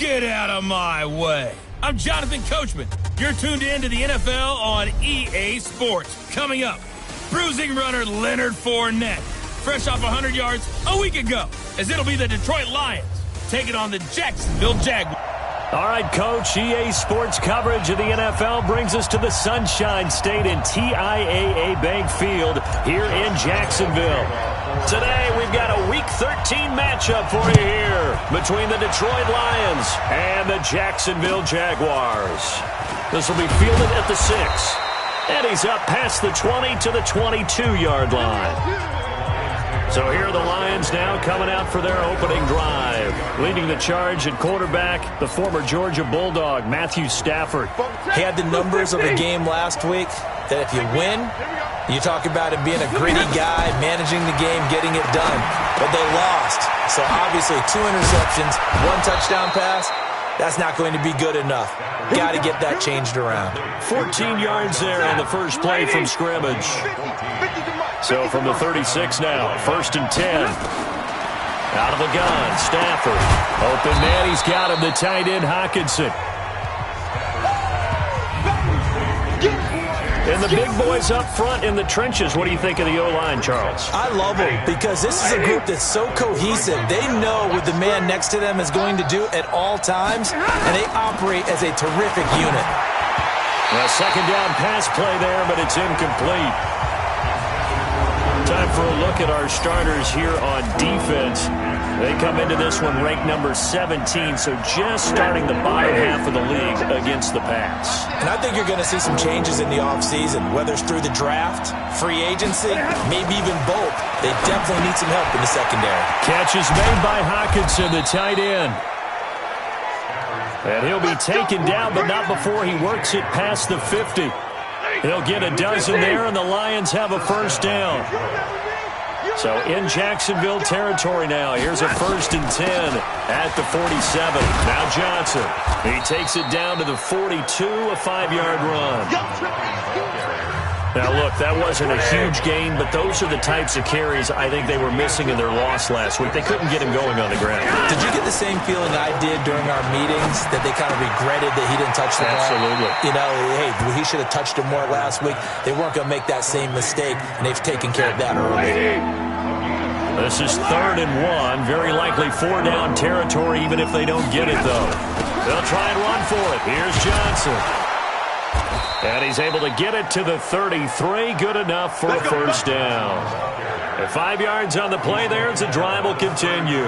Get out of my way. I'm Jonathan Coachman. You're tuned in to the NFL on EA Sports. Coming up, bruising runner Leonard Fournette, fresh off 100 yards a week ago, as it'll be the Detroit Lions taking on the Jacksonville Jaguars. All right, Coach, EA Sports coverage of the NFL brings us to the Sunshine State in TIAA Bank Field here in Jacksonville. Today, we've got a Week 13 matchup for you here between the Detroit Lions and the Jacksonville Jaguars. This will be fielded at the 6. And he's up past the 20 to the 22-yard line. So here are the Lions now coming out for their opening drive. Leading the charge at quarterback, the former Georgia Bulldog, Matthew Stafford. He had the numbers of a game last week that if you win, you talk about him being a gritty guy, managing the game, getting it done. But they lost. So obviously 2 interceptions, 1 touchdown pass, that's not going to be good enough. Got to get that changed around. 14 yards there on the first play from scrimmage. So from the 36 now, 1st and 10. Out of the gun, Stafford. Open man, he's got him, the tight end, Hockenson. And the big boys up front in the trenches. What do you think of the O-line, Charles? I love them because this is a group that's so cohesive. They know what the man next to them is going to do at all times, and they operate as a terrific unit. A second down pass play there, but it's incomplete. Time for a look at our starters here on defense. They come into this one ranked number 17, so just starting the bottom half of the league against the pass. And I think you're going to see some changes in the offseason, whether it's through the draft, free agency, maybe even both. They definitely need some help in the secondary. Catch is made by Hockenson, the tight end. And he'll be taken down, but not before he works it past the 50. He'll get a dozen there, and the Lions have a first down. So in Jacksonville territory now. Here's a 1st and 10 at the 47. Now Johnson. He takes it down to the 42, a 5-yard run. Now, look, that wasn't a huge gain, but those are the types of carries I think they were missing in their loss last week. They couldn't get him going on the ground. Did you get the same feeling I did during our meetings, that they kind of regretted that he didn't touch the ball? Absolutely. You know, hey, he should have touched him more last week. They weren't going to make that same mistake, and they've taken care of that early. This is 3rd and 1. Very likely 4-down territory, even if they don't get it, though. They'll try and run for it. Here's Johnson. And he's able to get it to the 33. Good enough for a first down. And 5 yards on the play there as the drive will continue.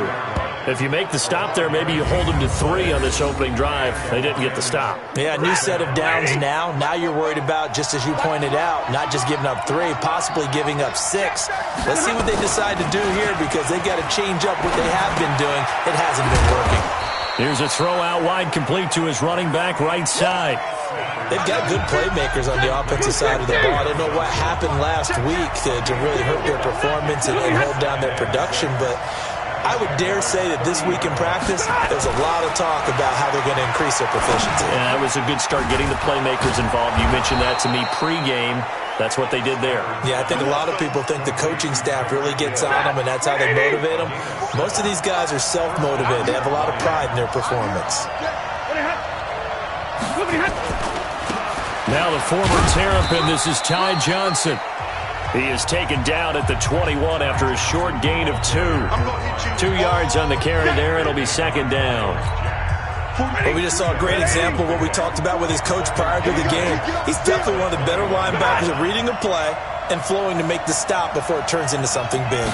If you make the stop there, maybe you hold them to 3 on this opening drive. They didn't get the stop. Yeah, new set of downs now. Now you're worried about, just as you pointed out, not just giving up 3, possibly giving up 6. Let's see what they decide to do here, because they got to change up what they have been doing. It hasn't been working. Here's a throw out wide, complete to his running back right side. They've got good playmakers on the offensive side of the ball. I don't know what happened last week to really hurt their performance and hold down their production, but I would dare say that this week in practice, there's a lot of talk about how they're going to increase their proficiency. Yeah, it was a good start getting the playmakers involved. You mentioned that to me pregame. That's what they did there. Yeah, I think a lot of people think the coaching staff really gets on them, and that's how they motivate them. Most of these guys are self-motivated. They have a lot of pride in their performance. Now the former Terrapin, this is Ty Johnson. He is taken down at the 21 after a short gain of 2. 2 yards on the carry there. It'll be 2nd down. Well, we just saw a great example of what we talked about with his coach prior to the game. He's definitely one of the better linebackers at reading a play and flowing to make the stop before it turns into something big.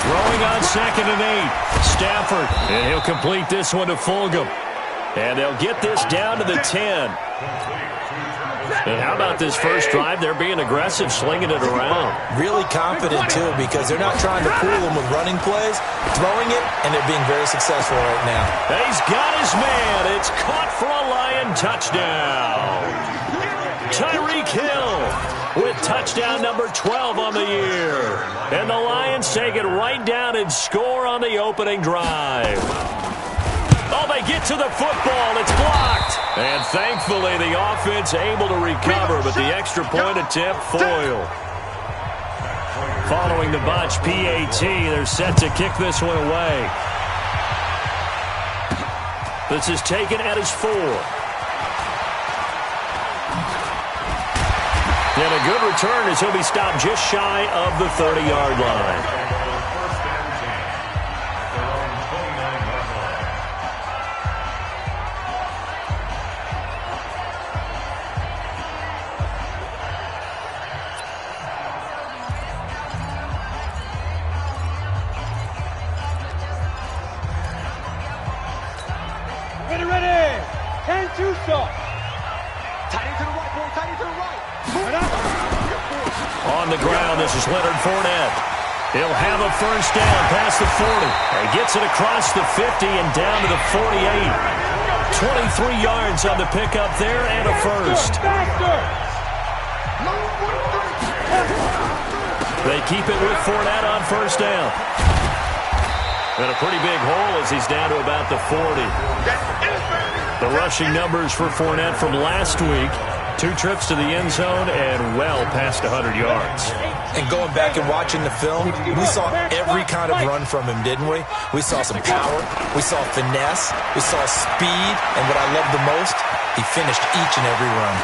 Throwing on 2nd and 8. Stafford, and he'll complete this one to Fulgham. And they'll get this down to the 10. And how about this first drive? They're being aggressive, slinging it around. Really confident, too, because they're not trying to fool them with running plays, throwing it, and they're being very successful right now. He's got his man. It's caught for a Lion touchdown. Tyreek Hill with touchdown number 12 on the year. And the Lions take it right down and score on the opening drive. Oh, they get to the football. It's blocked. And thankfully, the offense able to recover, but the extra point attempt foiled. Following the botch PAT, they're set to kick this one away. This is taken at his 4. And a good return as he'll be stopped just shy of the 30-yard line. On the ground, this is Leonard Fournette. He'll have a first down past the 40. He gets it across the 50 and down to the 48. 23 yards on the pickup there and a first. They keep it with Fournette on first down. And a pretty big hole as he's down to about the 40. The rushing numbers for Fournette from last week. 2 trips to the end zone and well past 100 yards. And going back and watching the film, we saw every kind of run from him, didn't we? We saw some power, we saw finesse, we saw speed, and what I love the most, he finished each and every run.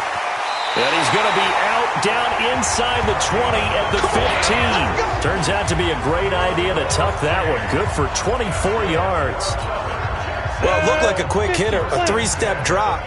And he's going to be out down inside the 20 at the 15. Turns out to be a great idea to tuck that one. Good for 24 yards. Well, it looked like a quick hitter, a 3-step drop.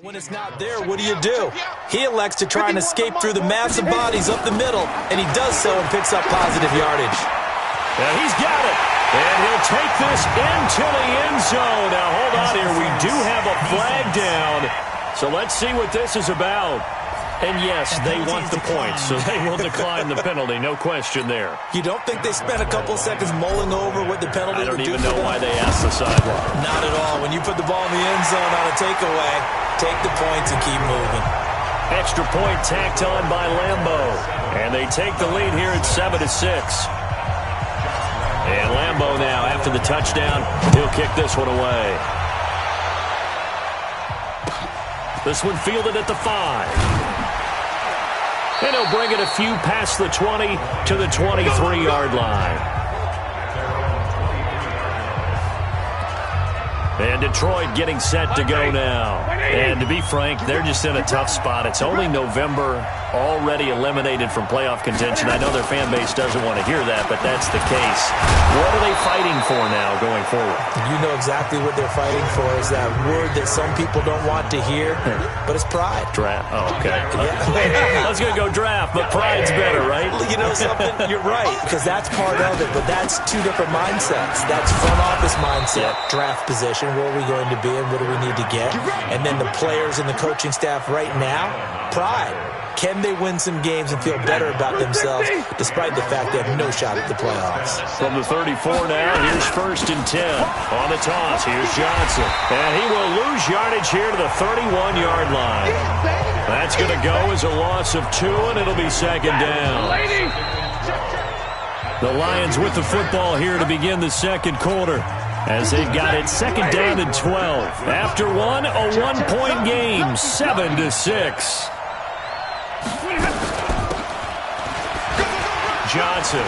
When it's not there, what do? He elects to try and escape through the massive bodies up the middle, and he does so and picks up positive yardage. And he's got it. And he'll take this into the end zone. Now, hold on here. We do have a flag down. So let's see what this is about. And yes, they want the points, so they will decline the penalty. No question there. You don't think they spent a couple of seconds mulling over what the penalty would do? I don't even know why they asked the sideline. Not at all. When you put the ball in the end zone on a takeaway, take the points and keep moving. Extra point tacked on by Lambeau. And they take the lead here at 7-6. And Lambeau now, after the touchdown, he'll kick this one away. This one fielded at the 5. And he'll bring it a few past the 20 to the 23-yard line. And Detroit getting set to go now. And to be frank, they're just in a tough spot. It's only November, already eliminated from playoff contention. I know their fan base doesn't want to hear that, but that's the case. What are they fighting for now going forward? You know exactly what they're fighting for is that word that some people don't want to hear, but it's pride. Draft. Oh, okay. Yeah. I was going to go draft, but pride's better, right? You know something? You're right, because that's part of it, but that's 2 different mindsets. That's front office mindset, draft position. Where are we going to be and what do we need to get? And then the players and the coaching staff right now, pride. Can they win some games and feel better about themselves despite the fact they have no shot at the playoffs? From the 34 now, here's 1st and 10. On the toss, here's Johnson. And he will lose yardage here to the 31-yard line. That's going to go as a loss of 2, and it'll be 2nd down. The Lions with the football here to begin the 2nd quarter, as they've got it 2nd down and 12. After one, a 1-point game, 7-6. Johnson.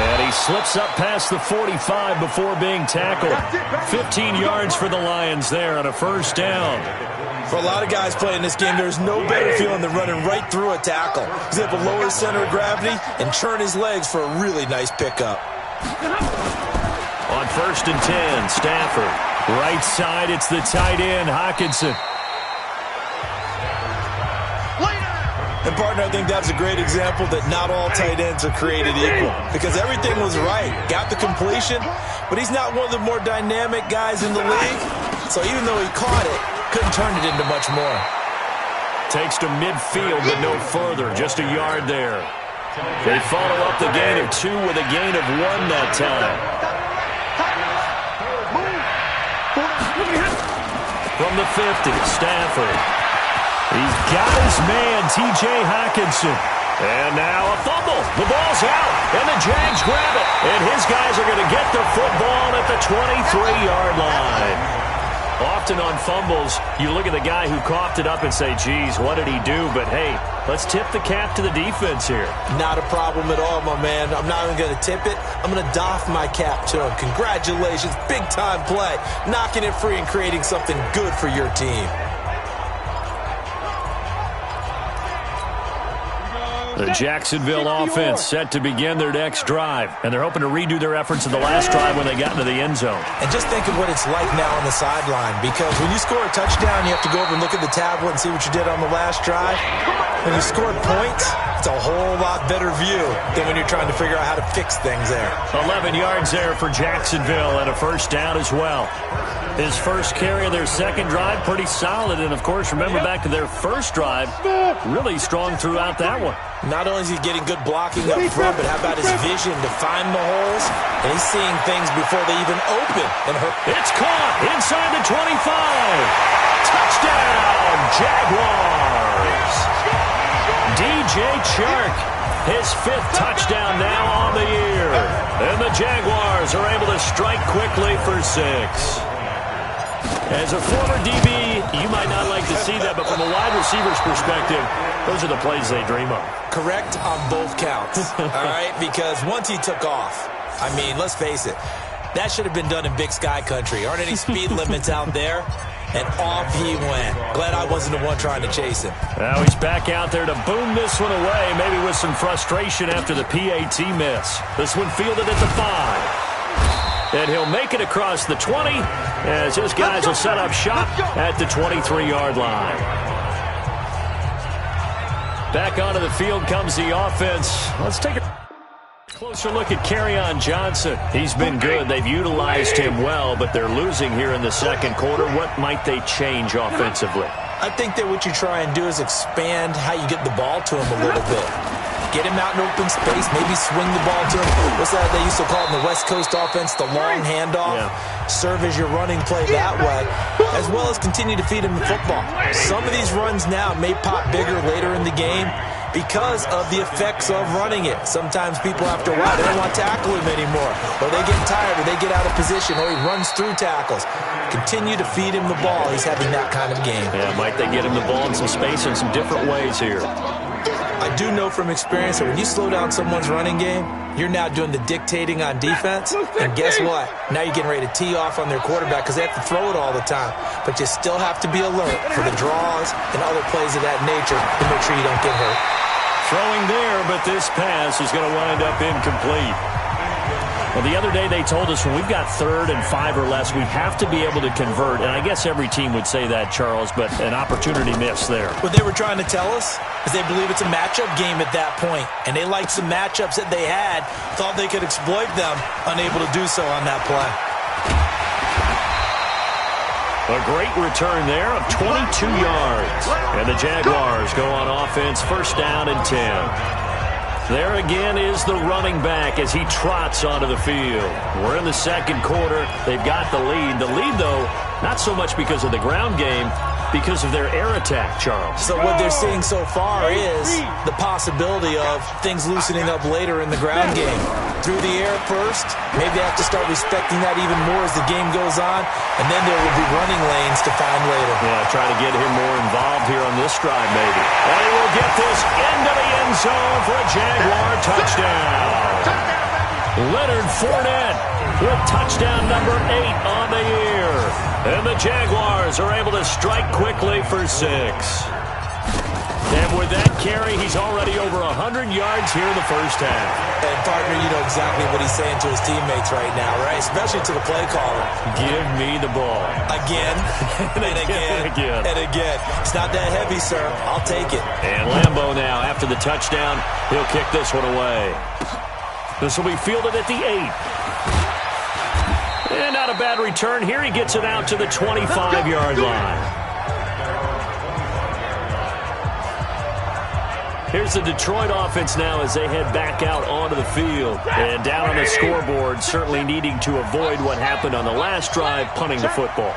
And he slips up past the 45 before being tackled. 15 yards for the Lions there on a 1st down. For a lot of guys playing this game, there's no better feeling than running right through a tackle. He's able to lower his center of gravity and churn his legs for a really nice pickup. On 1st and 10, Stafford. Right side, it's the tight end, Hockenson. And, partner, I think that's a great example that not all tight ends are created equal. Because everything was right. Got the completion, but he's not one of the more dynamic guys in the league. So even though he caught it, couldn't turn it into much more. Takes to midfield, but no further. Just a yard there. They follow up the gain of 2 with a gain of 1 that time. From the 50, Stafford. He's got his man, T.J. Hockenson. And now a fumble. The ball's out, and the Jags grab it. And his guys are going to get the football at the 23-yard line. Often on fumbles, you look at the guy who coughed it up and say, geez, what did he do? But, hey, let's tip the cap to the defense here. Not a problem at all, my man. I'm not even going to tip it. I'm going to doff my cap to him. Congratulations. Big-time play. Knocking it free and creating something good for your team. The Jacksonville offense set to begin their next drive, and they're hoping to redo their efforts in the last drive when they got into the end zone. And just think of what it's like now on the sideline, because when you score a touchdown, you have to go over and look at the tablet and see what you did on the last drive. When you scored points, it's a whole lot better view than when you're trying to figure out how to fix things there. 11 yards there for Jacksonville and a first down as well. His first carry of their second drive, pretty solid. And, of course, remember back to their first drive, really strong throughout that one. Not only is he getting good blocking up front, but how about his vision to find the holes? And he's seeing things before they even open. It's caught inside the 25. Touchdown, Jaguars. DJ Chark, his 5th touchdown now on the year. And the Jaguars are able to strike quickly for 6. As a former DB, you might not like to see that, but from a wide receiver's perspective, those are the plays they dream of. Correct on both counts, all right? Because once he took off, I mean, let's face it, that should have been done in Big Sky country. Aren't any speed limits out there? And off he went. Glad I wasn't the one trying to chase him. Now he's back out there to boom this one away, maybe with some frustration after the PAT miss. This one fielded at the 5. And he'll make it across the 20 as his guys will set up shop at the 23-yard line. Back onto the field comes the offense. Let's take a closer look at Kerryon Johnson. He's been good. They've utilized him well, but they're losing here in the second quarter. What might they change offensively? I think that what you try and do is expand how you get the ball to him a little bit. Get him out in open space, maybe swing the ball to him. What's that they used to call it in the West Coast offense, the long handoff? Yeah. Serve as your running play that way, as well as continue to feed him the football. Some of these runs now may pop bigger later in the game because of the effects of running it. Sometimes people, after a while, they don't want to tackle him anymore, or they get tired, or they get out of position, or he runs through tackles. Continue to feed him the ball. He's having that kind of game. Yeah, might they get him the ball in some space in some different ways here. I do know from experience that when you slow down someone's running game, you're now doing the dictating on defense. And guess what? Now you're getting ready to tee off on their quarterback because they have to throw it all the time. But you still have to be alert for the draws and other plays of that nature to make sure you don't get hurt. Throwing there, but this pass is going to wind up incomplete. Well, the other day they told us when we've got 3rd and 5 or less, we have to be able to convert. And I guess every team would say that, Charles, but an opportunity miss there. What they were trying to tell us is they believe it's a matchup game at that point. And they liked some matchups that they had, thought they could exploit them, unable to do so on that play. A great return there of 22 yards. And the Jaguars go on offense, first down and 10. There again is the running back as he trots onto the field. We're in the second quarter. They've got the lead. The lead, though, not so much because of the ground game, because of their air attack, Charles. So what they're seeing so far is the possibility of things loosening up later in the ground game. Through the air first, maybe they have to start respecting that even more as the game goes on, and then there will be running lanes to find later. Yeah, try to get him more involved here on this drive, maybe. And he will get this into the end zone for a Jaguar touchdown. Leonard Fournette with touchdown number 8 on the year. And the Jaguars are able to strike quickly for 6. And with that carry, he's already over 100 yards here in the first half. And, partner, you know exactly what he's saying to his teammates right now, right? Especially to the play caller. Give me the ball. Again, and again, and again. It's not that heavy, sir. I'll take it. And Lambeau now, after the touchdown, he'll kick this one away. This will be fielded at the 8. And not a bad return here. He gets it out to the 25-yard line. Here's the Detroit offense now as they head back out onto the field. And down on the scoreboard, certainly needing to avoid what happened on the last drive, punting the football.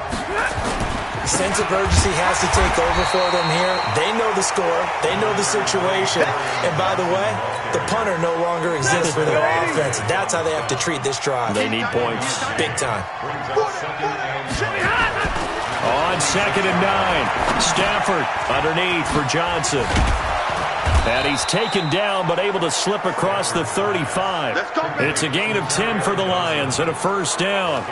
Sense of urgency has to take over for them here. They know the score. They know the situation. And by the way, the punter no longer exists for their offense. That's how they have to treat this drive. They need points. Big time. On 2nd and 9, Stafford underneath for Johnson. And he's taken down but able to slip across the 35. It's a gain of 10 for the Lions and a first down.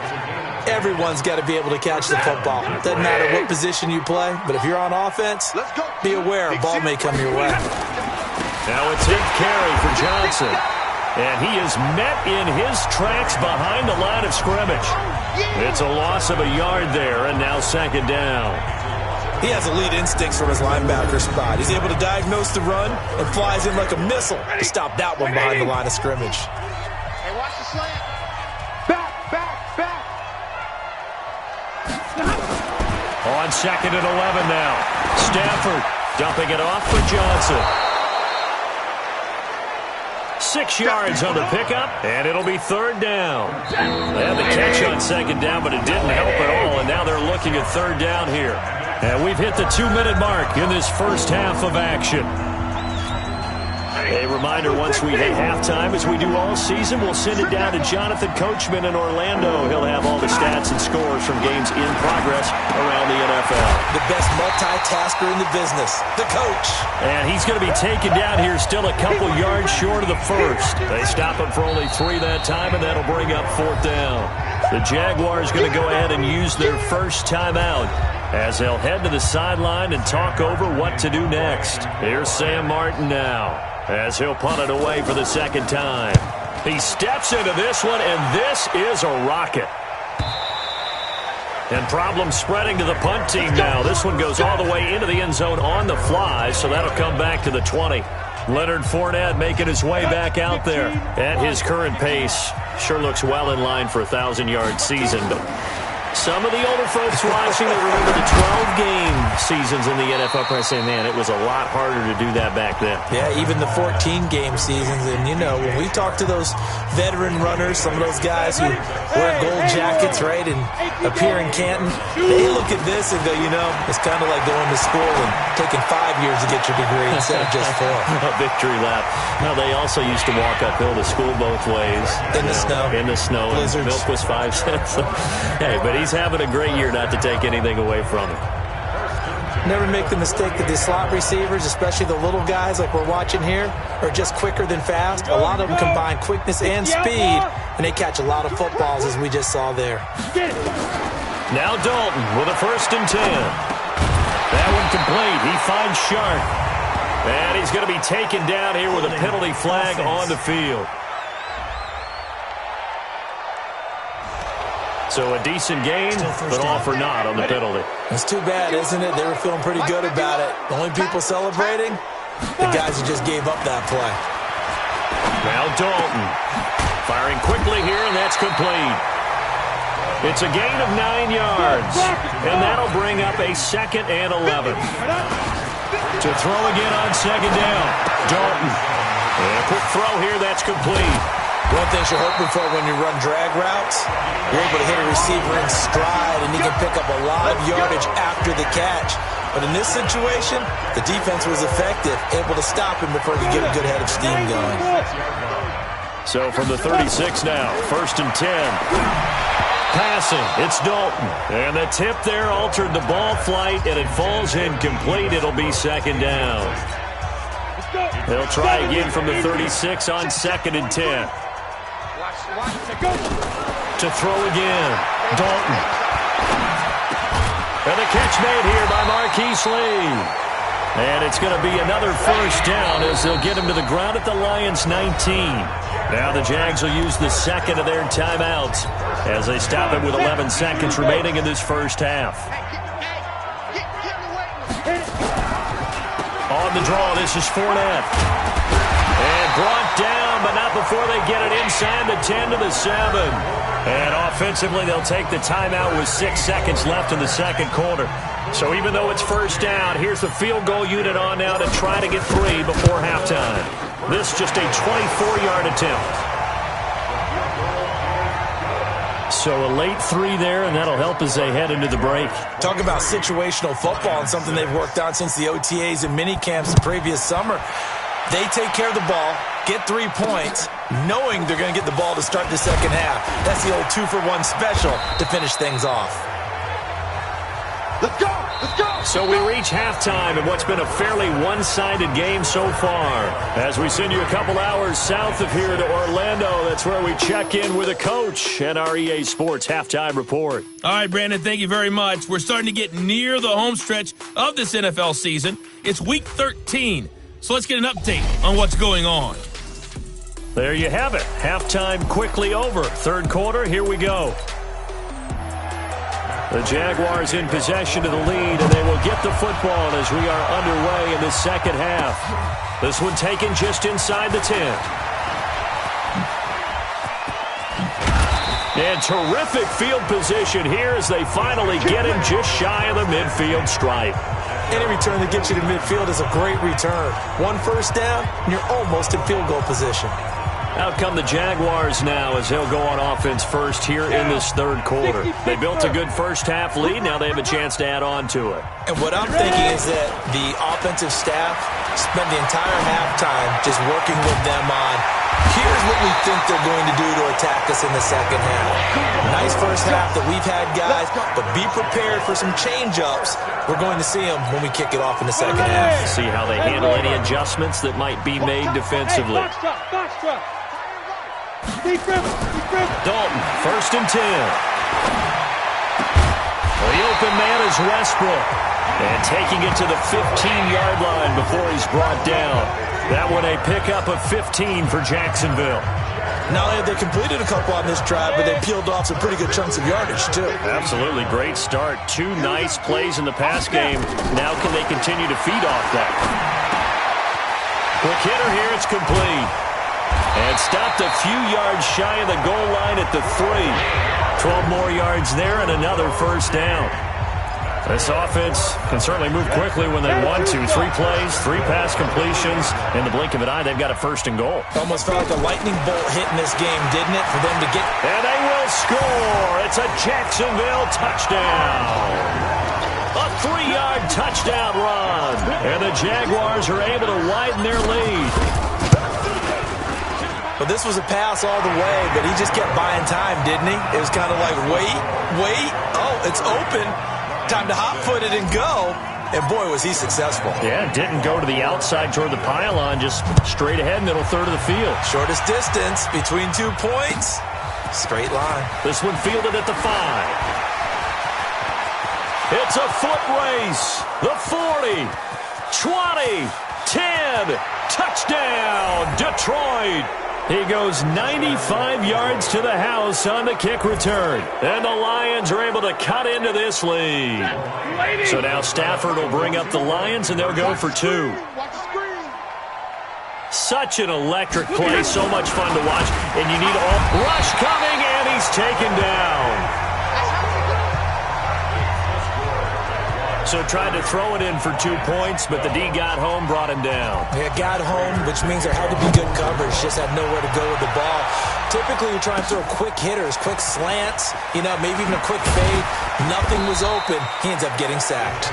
Everyone's got to be able to catch the football. Doesn't matter what position you play, but if you're on offense, be aware a ball may come your way. Now it's in carry for Johnson. And he is met in his tracks behind the line of scrimmage. It's a loss of a yard there, and now 2nd down. He has elite instincts from his linebacker spot. He's able to diagnose the run and flies in like a missile to stop that one behind the line of scrimmage. Hey, watch the slant. Back. On 2nd and 11 now. Stafford dumping it off for Johnson. 6 yards on the pickup, and it'll be 3rd down. They had the catch on 2nd down, but it didn't help at all, and now they're looking at 3rd down here. And we've hit the 2-minute mark in this first half of action. A reminder, once we hit halftime, as we do all season, we'll send it down to Jonathan Coachman in Orlando. He'll have all the stats and scores from games in progress around the NFL. The best multitasker in the business, the coach. And he's going to be taken down here still a couple yards short of the first. They stop him for only 3 that time, and that'll bring up 4th down. The Jaguars going to go ahead and use their first timeout as they'll head to the sideline and talk over what to do next. Here's Sam Martin now, as he'll punt it away for the 2nd time. He steps into this one, and this is a rocket. And problems spreading to the punt team now. This one goes all the way into the end zone on the fly, so that'll come back to the 20. Leonard Fournette making his way back out there. At his current pace, sure looks well in line for a 1,000-yard season, but some of the older folks watching that remember the 12-game seasons in the NFL probably say, man, it was a lot harder to do that back then. Yeah, even the 14-game seasons. And, you know, when we talk to those veteran runners, some of those guys who wear gold jackets, right, and appear in Canton, they look at this and go, you know, it's kind of like going to school and taking 5 years to get your degree instead of just 4. A victory lap. Now, they also used to walk uphill to school both ways. In the snow. In the snow. Blizzards. Milk was 5 cents. Hey, but he's having a great year, not to take anything away from him. Never make the mistake that the slot receivers, especially the little guys like we're watching here, are just quicker than fast. A lot of them combine quickness and speed, and they catch a lot of footballs, as we just saw there. Now Dalton with a 1st and 10. That one complete. He finds Sharp. And he's going to be taken down here with a penalty flag on the field. So a decent gain, but all for naught on the penalty. It's too bad, isn't it? They were feeling pretty good about it. The only people celebrating, the guys who just gave up that play. Now Dalton firing quickly here, and that's complete. It's a gain of 9 yards, and that'll bring up a 2nd and 11. To throw again on 2nd down, Dalton. And a quick throw here, that's complete. One thing you're hoping for when you run drag routes, you're able to hit a receiver in stride, and he can pick up a lot of yardage after the catch. But in this situation, the defense was effective, able to stop him before he could get a good head of steam going. So from the 36 now, 1st and 10. Passing, it's Dalton. And the tip there altered the ball flight, and it falls incomplete. It'll be 2nd down. They'll try again from the 36 on 2nd and 10. To throw again, Dalton. And the catch made here by Marquise Lee. And it's going to be another first down as they'll get him to the ground at the Lions' 19. Now the Jags will use the 2nd of their timeouts as they stop it with 11 seconds remaining in this first half. On the draw, this is Fournette. And brought down, but not before they get it inside the 10 to the 7. And offensively, they'll take the timeout with 6 seconds left in the 2nd quarter. So even though it's first down, here's the field goal unit on now to try to get 3 before halftime. This just a 24-yard attempt. So a late 3 there, and that'll help as they head into the break. Talk about situational football and something they've worked on since the OTAs and mini camps the previous summer. They take care of the ball, get 3 points, knowing they're going to get the ball to start the second half. That's the old 2-for-1 special to finish things off. Let's go! Let's go! So we reach halftime in what's been a fairly one-sided game so far. As we send you a couple hours south of here to Orlando, that's where we check in with a coach and our EA Sports Halftime Report. All right, Brandon, thank you very much. We're starting to get near the home stretch of this NFL season. It's Week 13, so let's get an update on what's going on. There you have it. Halftime quickly over. Third quarter, here we go. The Jaguars in possession of the lead, and they will get the football as we are underway in the second half. This one taken just inside the 10. And terrific field position here as they finally get him just shy of the midfield stripe. Any return that gets you to midfield is a great return. One first down, and you're almost in field goal position. Out come the Jaguars now as they'll go on offense first here in this third quarter. They built a good first half lead. Now they have a chance to add on to it. And what I'm thinking is that the offensive staff spent the entire halftime just working with them on, here's what we think they're going to do to attack us in the second half. Nice first half that we've had, guys, but be prepared for some change-ups. We're going to see them when we kick it off in the second half. See how they handle any adjustments that might be made defensively. Dalton, first and 10. The open man is Westbrook. And taking it to the 15-yard line before he's brought down. That one a pickup of 15 for Jacksonville. Not only have they completed a couple on this drive, but they peeled off some pretty good chunks of yardage, too. Absolutely great start. Two nice plays in the pass game. Now can they continue to feed off that? Quick hitter here, it's complete. And stopped a few yards shy of the goal line at the 3. 12 more yards there and another first down. This offense can certainly move quickly when they want to. 3 plays, 3 pass completions. In the blink of an eye, they've got a first and goal. Almost felt like a lightning bolt hit in this game, didn't it, for them to get... And they will score. It's a Jacksonville touchdown. A 3-yard touchdown run. And the Jaguars are able to widen their lead. Well, this was a pass all the way, but he just kept buying time, didn't he? It was kind of like, wait. Oh, it's open. Time to hot-foot it and go. And, boy, was he successful. Yeah, didn't go to the outside toward the pylon, just straight ahead, middle third of the field. Shortest distance between 2 points. Straight line. This one fielded at the 5. It's a foot race. The 40, 20, 10. Touchdown, Detroit. He goes 95 yards to the house on the kick return. And the Lions are able to cut into this lead. So now Stafford will bring up the Lions, and they'll go for 2. Such an electric play, so much fun to watch. And you need all... Rush coming, and he's taken down. So tried to throw it in for 2 points, but the D got home, brought him down. Yeah, got home, which means there had to be good coverage. Just had nowhere to go with the ball. Typically, you're trying to throw quick hitters, quick slants, maybe even a quick fade. Nothing was open. He ends up getting sacked.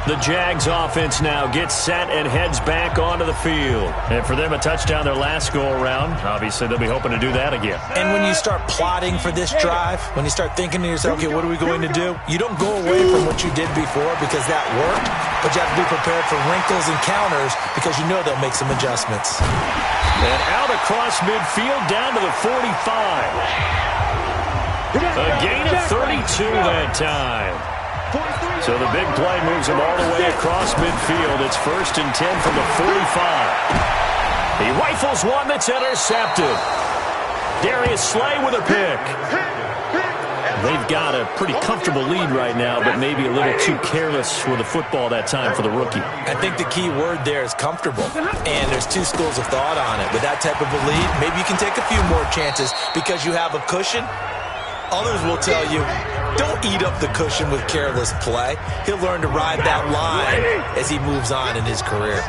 The Jags offense now gets set and heads back onto the field. And for them, a touchdown their last go-around. Obviously, they'll be hoping to do that again. And when you start plotting for this drive, when you start thinking to yourself, okay, what are we going to do? You don't go away from what you did before because that worked, but you have to be prepared for wrinkles and counters because you know they'll make some adjustments. And out across midfield down to the 45. A gain of 32 that time. So the big play moves him all the way across midfield. It's first and 10 from the 45. He rifles one that's intercepted. Darius Slay with a pick. They've got a pretty comfortable lead right now, but maybe a little too careless with the football that time for the rookie. I think the key word there is comfortable. And there's 2 schools of thought on it. With that type of a lead, maybe you can take a few more chances because you have a cushion. Others will tell you, don't eat up the cushion with careless play. He'll learn to ride that line as he moves on in his career.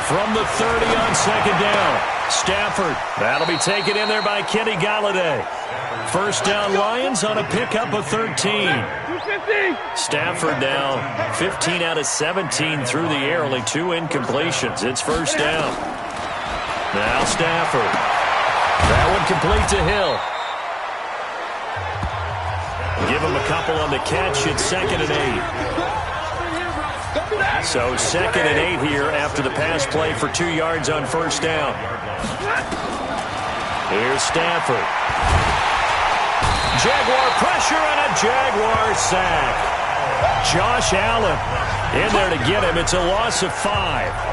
From the 30 on second down, Stafford. That'll be taken in there by Kenny Galladay. First down Lions on a pickup of 13. Stafford now 15 out of 17 through the air, only 2 incompletions. It's first down. Now Stafford. That one complete to Hill. Give him a couple on the catch. It's 2nd and 8. So 2nd and 8 here after the pass play for 2 yards on first down. Here's Stafford. Jaguar pressure and a Jaguar sack. Josh Allen in there to get him. It's a loss of 5.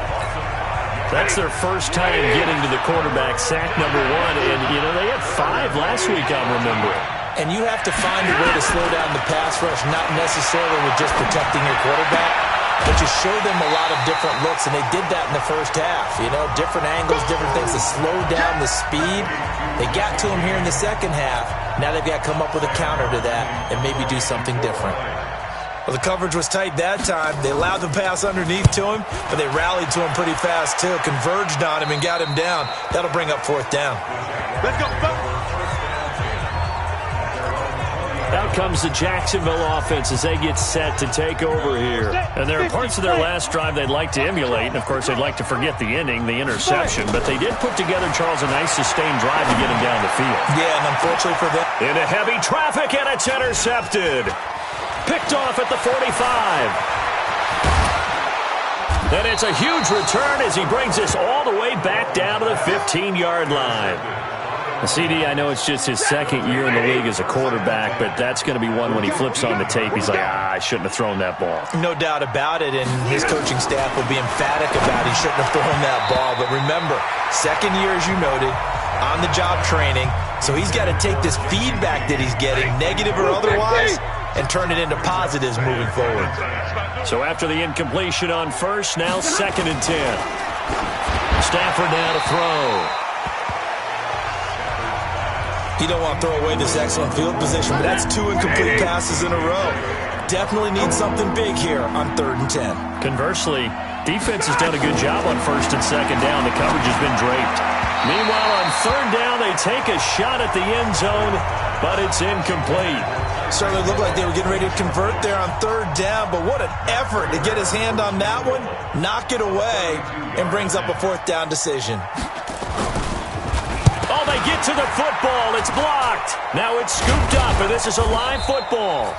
That's their first time getting to the quarterback, sack number 1. And, you know, they had 5 last week, I'm remembering. And you have to find a way to slow down the pass rush, not necessarily with just protecting your quarterback, but you show them a lot of different looks, and they did that in the first half. You know, different angles, different things to slow down the speed. They got to him here in the second half. Now they've got to come up with a counter to that and maybe do something different. Well, the coverage was tight that time. They allowed the pass underneath to him, but they rallied to him pretty fast, too. Converged on him and got him down. That'll bring up 4th down. Let's go. Out comes the Jacksonville offense as they get set to take over here. And there are parts of their last drive they'd like to emulate. And, of course, they'd like to forget the ending, the interception. But they did put together, Charles, a nice sustained drive to get him down the field. Yeah, and unfortunately for them. Into heavy traffic, and it's intercepted. Picked off at the 45. And it's a huge return as he brings us all the way back down to the 15-yard line. CD, I know it's just his 2nd year in the league as a quarterback, but that's going to be one when he flips on the tape. He's like, I shouldn't have thrown that ball. No doubt about it, and his coaching staff will be emphatic about he shouldn't have thrown that ball. But remember, 2nd year, as you noted, on-the-job training, so he's got to take this feedback that he's getting, negative or otherwise, and turn it into positives moving forward. So after the incompletion on first, now 2nd and 10. Stafford now to throw. You don't want to throw away this excellent field position, but that's 2 incomplete passes in a row. Definitely need something big here on 3rd and 10. Conversely, defense has done a good job on 1st and 2nd down. The coverage has been draped. Meanwhile, on 3rd down, they take a shot at the end zone, but it's incomplete. Certainly looked like they were getting ready to convert there on 3rd down, but what an effort to get his hand on that one, knock it away, and brings up a 4th down decision. Oh, they get to the football. It's blocked. Now it's scooped up, and this is a live football.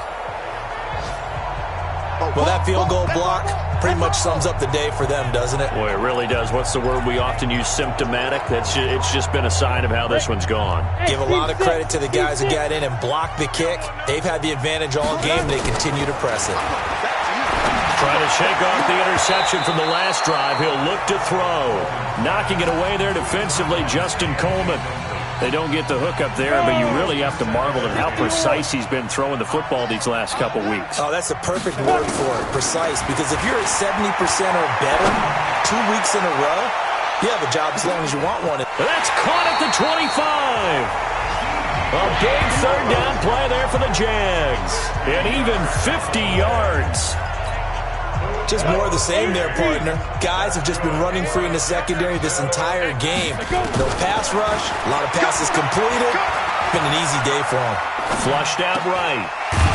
Well, that field goal block pretty much sums up the day for them, doesn't it? Boy, it really does. What's the word we often use? Symptomatic. It's just been a sign of how this one's gone. Give a lot of credit to the guys who got in and blocked the kick. They've had the advantage all game. They continue to press it. Trying to shake off the interception from the last drive. He'll look to throw. Knocking it away there defensively, Justin Coleman. They don't get the hook up there, but you really have to marvel at how precise he's been throwing the football these last couple weeks. Oh, that's the perfect word for it, precise. Because if you're at 70% or better 2 weeks in a row, you have a job as long as you want one. That's caught at the 25. A big 3rd down play there for the Jags. And even 50 yards. Just more of the same there, partner. Guys have just been running free in the secondary this entire game. No pass rush, a lot of passes completed. Been an easy day for them. Flushed out right.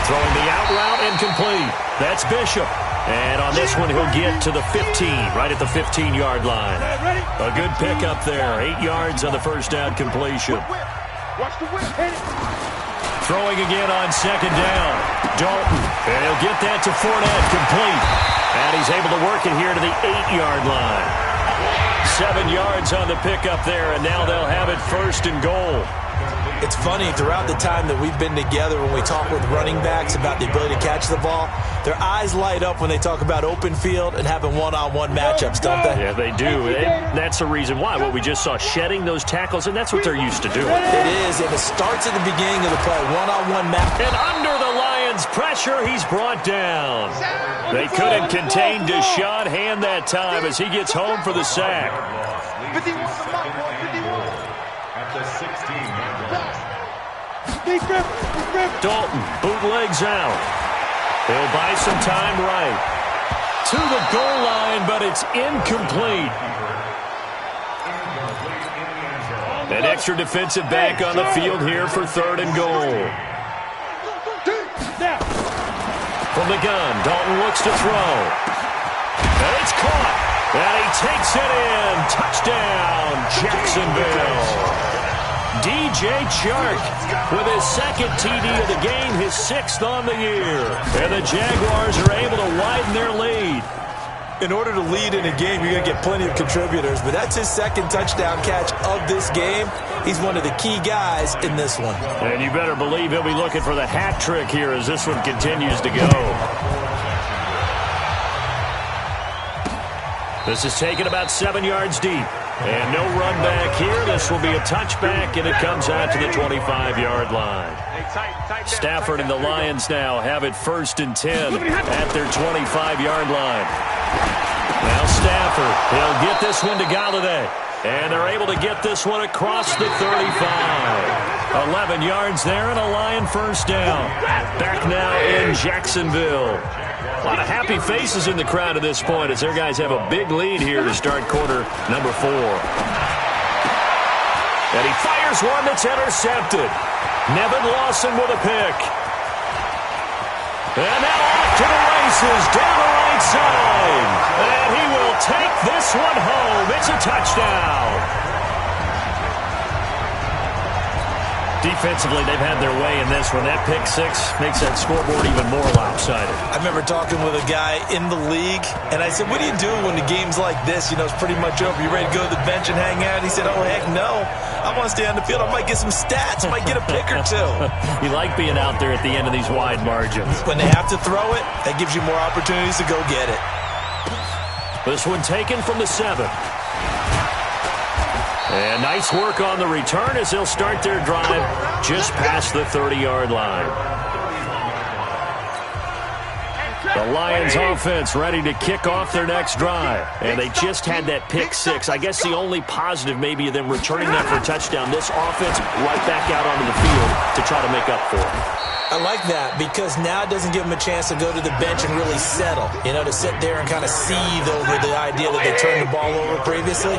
Throwing the out route incomplete. That's Bishop. And on this one, he'll get to the 15, right at the 15-yard line. A good pickup there. 8 yards on the 1st down completion. Throwing again on 2nd down. Dalton. And he'll get that to Fournette, complete. And he's able to work it here to the 8-yard line. 7 yards on the pickup there, and now they'll have it 1st and goal. It's funny, throughout the time that we've been together, when we talk with running backs about the ability to catch the ball, their eyes light up when they talk about open field and having one-on-one matchups, don't they? Yeah, they do. That's the reason why. What we just saw, shedding those tackles, and that's what they're used to doing. It is, and it starts at the beginning of the play, one-on-one match. And under the Lions' pressure, he's brought down. They couldn't contain Deshaun Hand that time as he gets home for the sack. 51. At the 16-yard line. Dalton bootlegs out. He'll buy some time right. To the goal line, but it's incomplete. An extra defensive back on the field here for 3rd and goal. From the gun, Dalton looks to throw. And it's caught. And he takes it in. Touchdown, Jacksonville. DJ Chark with his second TD of the game, his 6th on the year. And the Jaguars are able to widen their lead. In order to lead in a game, you're going to get plenty of contributors, but that's his second touchdown catch of this game. He's one of the key guys in this one. And you better believe he'll be looking for the hat trick here as this one continues to go. This is taken about 7 yards deep. And no run back here. This will be a touchback, and it comes out to the 25-yard line. Stafford and the Lions now have it 1st and 10 at their 25-yard line. Now Stafford, he'll get this one to Galladay. And they're able to get this one across the 35. 11 yards there and a Lion first down. Back now in Jacksonville. A lot of happy faces in the crowd at this point as their guys have a big lead here to start quarter number 4. And he fires one that's intercepted. Nevin Lawson with a pick. And now off to the races down the right side. And he will take this one home. It's a touchdown. Defensively, they've had their way in this one. That pick 6 makes that scoreboard even more lopsided. I remember talking with a guy in the league, and I said, what do you do when the game's like this? You know, it's pretty much over. You ready to go to the bench and hang out? He said, oh, heck no. I want to stay on the field. I might get some stats. I might get a pick or two. You like being out there at the end of these wide margins. When they have to throw it, that gives you more opportunities to go get it. This one taken from the 7. And nice work on the return as they'll start their drive just past the 30-yard line. The Lions offense ready to kick off their next drive. And they just had that pick 6. I guess the only positive maybe of them returning that for a touchdown. This offense right back out onto the field to try to make up for it. I like that because now it doesn't give them a chance to go to the bench and really settle. You know, to sit there and kind of seethe over the idea that they turned the ball over previously.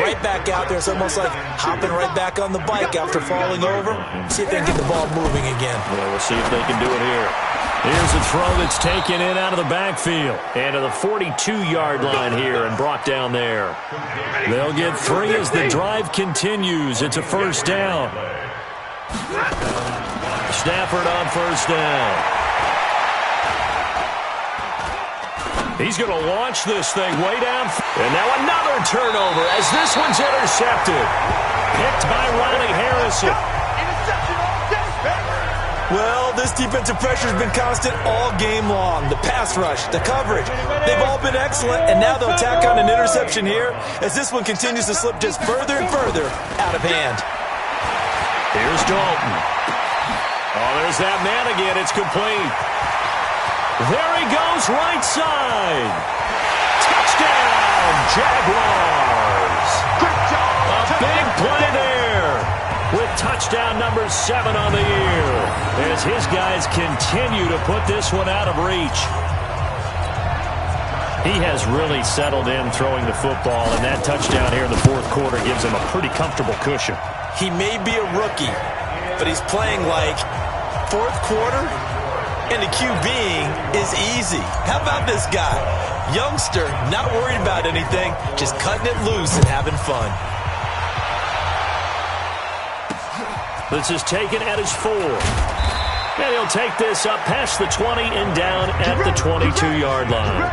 Right back out there. It's almost like hopping right back on the bike after falling over. See if they can get the ball moving again. Well, we'll see if they can do it here. Here's a throw that's taken in out of the backfield. And to the 42-yard line here and brought down there. They'll get 3 as the drive continues. It's a first down. Stafford on first down. He's going to launch this thing way down. And now another turnover as this one's intercepted. Picked by Ronnie Harrison. Well, this defensive pressure has been constant all game long. The pass rush, the coverage, they've all been excellent, and now they'll tack on an interception here as this one continues to slip just further and further out of hand. Here's Dalton. Oh, there's that man again. It's complete. There he goes, right side. Touchdown, Jaguars. A big play there with touchdown number 7 on the year as his guys continue to put this one out of reach. He has really settled in throwing the football, and that touchdown here in the 4th quarter gives him a pretty comfortable cushion. He may be a rookie, but he's playing like 4th quarter, and the QBing is easy. How about this guy? Youngster, not worried about anything, just cutting it loose and having fun. This is taken at his 4. And he'll take this up past the 20 and down at the 22-yard line.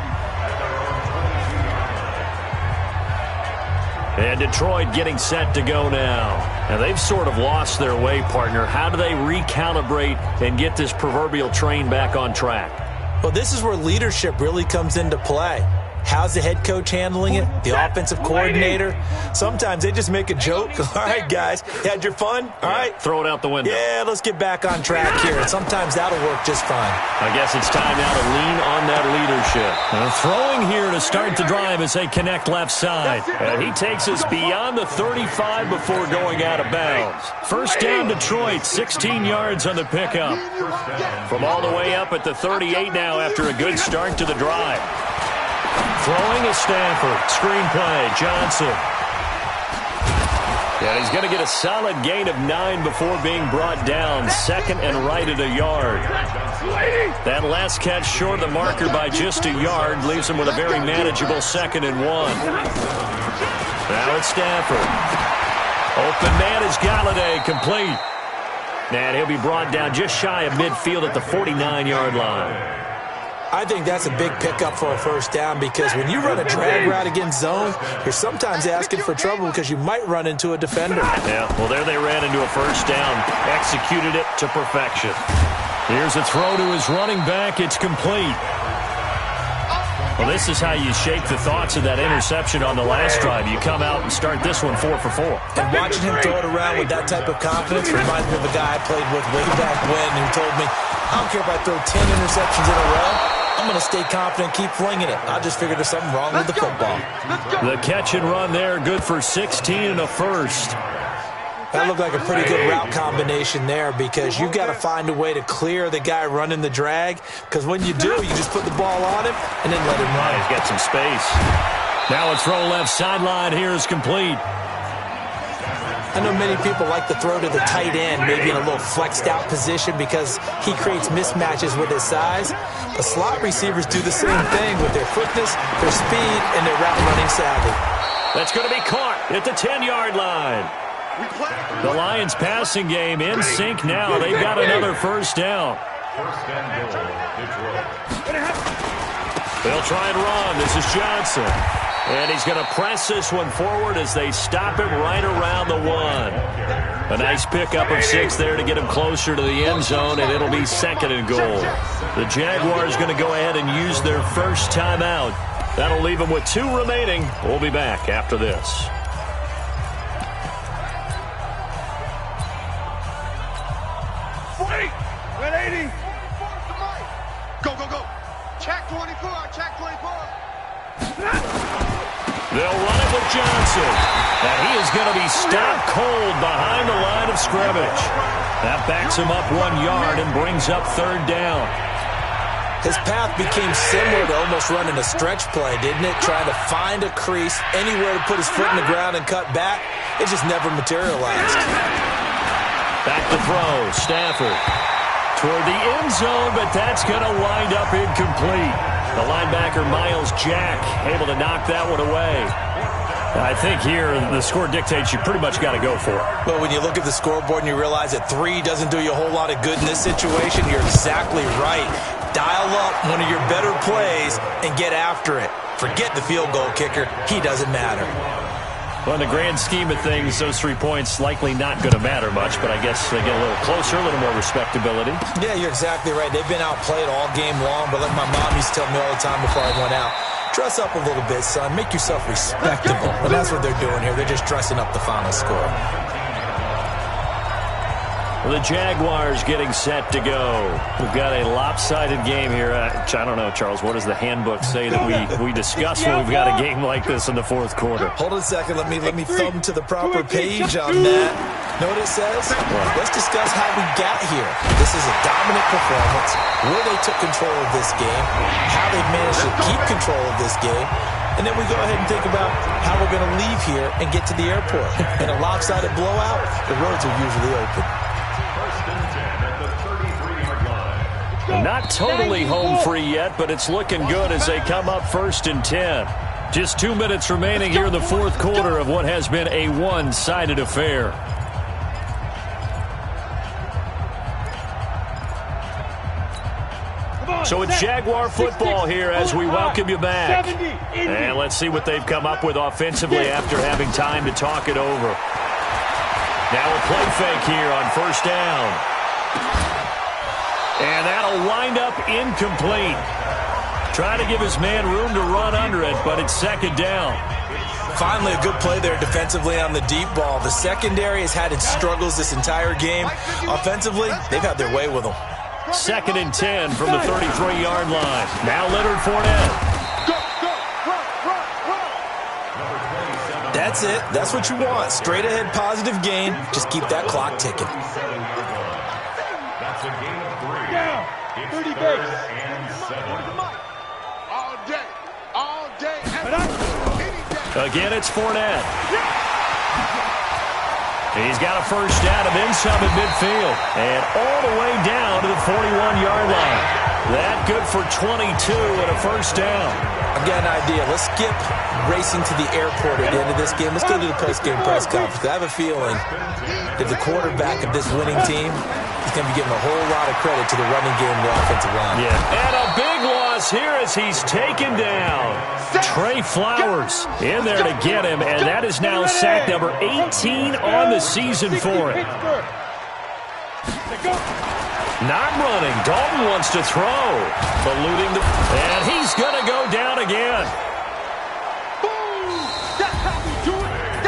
And Detroit getting set to go now. And they've sort of lost their way, partner. How do they recalibrate and get this proverbial train back on track? Well, this is where leadership really comes into play. How's the head coach handling it? The offensive coordinator? Sometimes they just make a joke. All right, guys, you had your fun? All right. Throw it out the window. Yeah, let's get back on track here. And sometimes that'll work just fine. I guess it's time now to lean on that leadership. Throwing here to start the drive as they connect left side. And he takes us beyond the 35 before going out of bounds. First down, Detroit, 16 yards on the pickup. From all the way up at the 38 now after a good start to the drive. Throwing is Stafford. Screen play, Johnson. And he's going to get a solid gain of 9 before being brought down. Second and right at a yard. That last catch short of the marker by just a yard leaves him with a very manageable 2nd and 1. Now it's Stafford. Open man is Galladay, complete. And he'll be brought down just shy of midfield at the 49-yard line. I think that's a big pickup for a first down because when you run a drag route against zone, you're sometimes asking for trouble because you might run into a defender. Yeah, well, there they ran into a first down. Executed it to perfection. Here's a throw to his running back. It's complete. Well, this is how you shake the thoughts of that interception on the last drive. You come out and start this one 4 for 4. And watching him throw it around with that type of confidence reminds me of a guy I played with way back when who told me, I don't care if I throw 10 interceptions in a row. I'm going to stay confident, keep flinging it. I just figured there's something wrong with the football. The catch and run there, good for 16 and a first. That looked like a pretty good route combination there because you've got to find a way to clear the guy running the drag because when you do, you just put the ball on him and then let him run. He's got some space. Now a throw left sideline here is complete. I know many people like to throw to the tight end, maybe in a little flexed out position because he creates mismatches with his size. But slot receivers do the same thing with their quickness, their speed, and their route running savvy. That's going to be caught at the 10-yard line. The Lions passing game in sync now. They've got another first down. They'll try and run. This is Johnson. And he's going to press this one forward as they stop him right around the 1. A nice pickup of 6 there to get him closer to the end zone, and it'll be 2nd and goal. The Jaguars going to go ahead and use their first timeout. That'll leave them with 2 remaining. We'll be back after this. Wait! 180! Go, go, go! Check 24, check 24! They'll run it with Johnson. And he is going to be stopped cold behind the line of scrimmage. That backs him up 1 yard and brings up 3rd down. His path became similar to almost running a stretch play, didn't it? Trying to find a crease, anywhere to put his foot in the ground and cut back. It just never materialized. Back to throw. Stafford toward the end zone, but that's going to wind up incomplete. The linebacker, Miles Jack, able to knock that one away. I think here the score dictates you pretty much got to go for it. Well, when you look at the scoreboard and you realize that 3 doesn't do you a whole lot of good in this situation, you're exactly right. Dial up one of your better plays and get after it. Forget the field goal kicker. He doesn't matter. Well, in the grand scheme of things, those 3 points likely not going to matter much, but I guess they get a little closer, a little more respectability. Yeah, you're exactly right. They've been outplayed all game long, but like my mom used to tell me all the time before I went out, dress up a little bit, son. Make yourself respectable. And that's what they're doing here. They're just dressing up the final score. The Jaguars getting set to go. We've got a lopsided game here. I don't know, Charles, what does the handbook say that we discuss when we've got a game like this in the 4th quarter? Hold on a second. Let me thumb to the proper page on that. Know what it says? Let's discuss how we got here. This is a dominant performance, where they took control of this game, how they've managed to keep control of this game, and then we go ahead and think about how we're going to leave here and get to the airport. In a lopsided blowout, the roads are usually open. Not totally home free yet, but it's looking good as they come up 1st and 10. Just 2 minutes remaining here in the 4th quarter of what has been a one-sided affair. So it's Jaguar football here as we welcome you back. And let's see what they've come up with offensively after having time to talk it over. Now a play fake here on 1st down. And that'll wind up incomplete. Trying to give his man room to run under it, but it's 2nd down. Finally, a good play there defensively on the deep ball. The secondary has had its struggles this entire game. Offensively, they've had their way with them. 2nd and 10 from the 33-yard line. Now Leonard Fournette. That's it. That's what you want. Straight ahead, positive gain. Just keep that clock ticking. That's a gain of 3. 30 base. All day, every day. Again, it's Fournette. He's got a first down and then some at midfield. And all the way down to the 41-yard line. That good for 22 and a first down. I've got an idea. Let's skip racing to the airport at the end of this game. Let's go to the post-game press conference. I have a feeling that the quarterback of this winning team is going to be giving a whole lot of credit to the running game and the offensive line. Yeah, and a big loss here as he's taken down. Trey Flowers in there to get him, and that is now sack number 18 on the season for him. Not running. Dalton wants to throw. Eluding the... And he's going to go down again.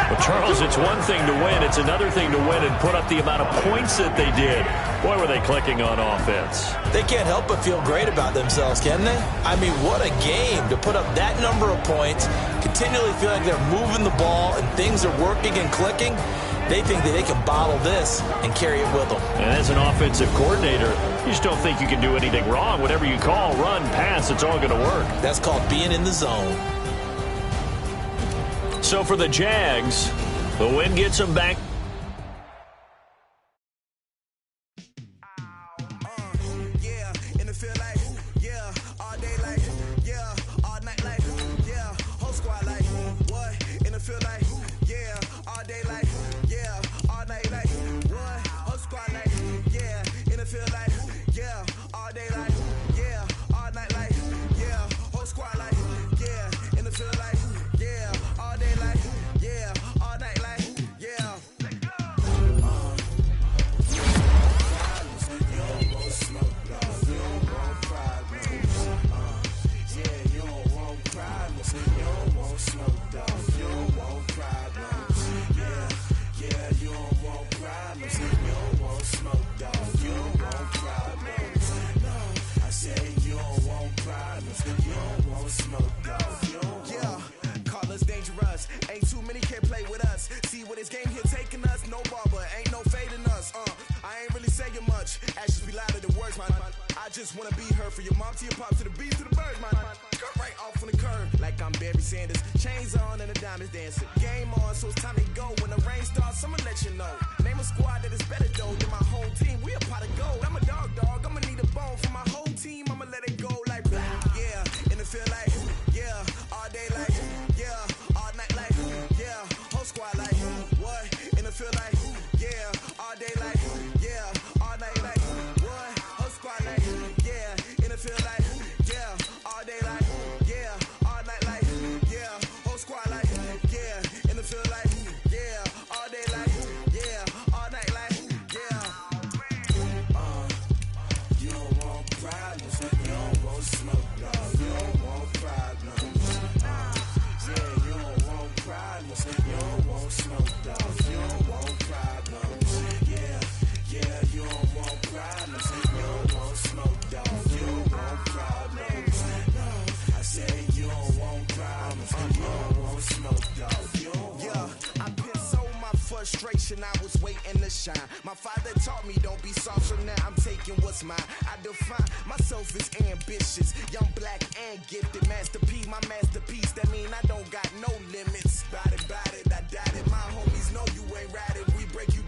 Well, Charles, it's one thing to win. It's another thing to win and put up the amount of points that they did. Boy, were they clicking on offense. They can't help but feel great about themselves, can they? I mean, what a game to put up that number of points, continually feel like they're moving the ball and things are working and clicking. They think that they can bottle this and carry it with them. And as an offensive coordinator, you just don't think you can do anything wrong. Whatever you call, run, pass, it's all going to work. That's called being in the zone. So for the Jags, the win gets them back. I was waiting to shine. My father taught me don't be soft, so now I'm taking what's mine. I define myself as ambitious, young, black, and gifted. Masterpiece, my masterpiece. That mean I don't got no limits. Bout it, I doubt it. My homies know you ain't ratted. We break you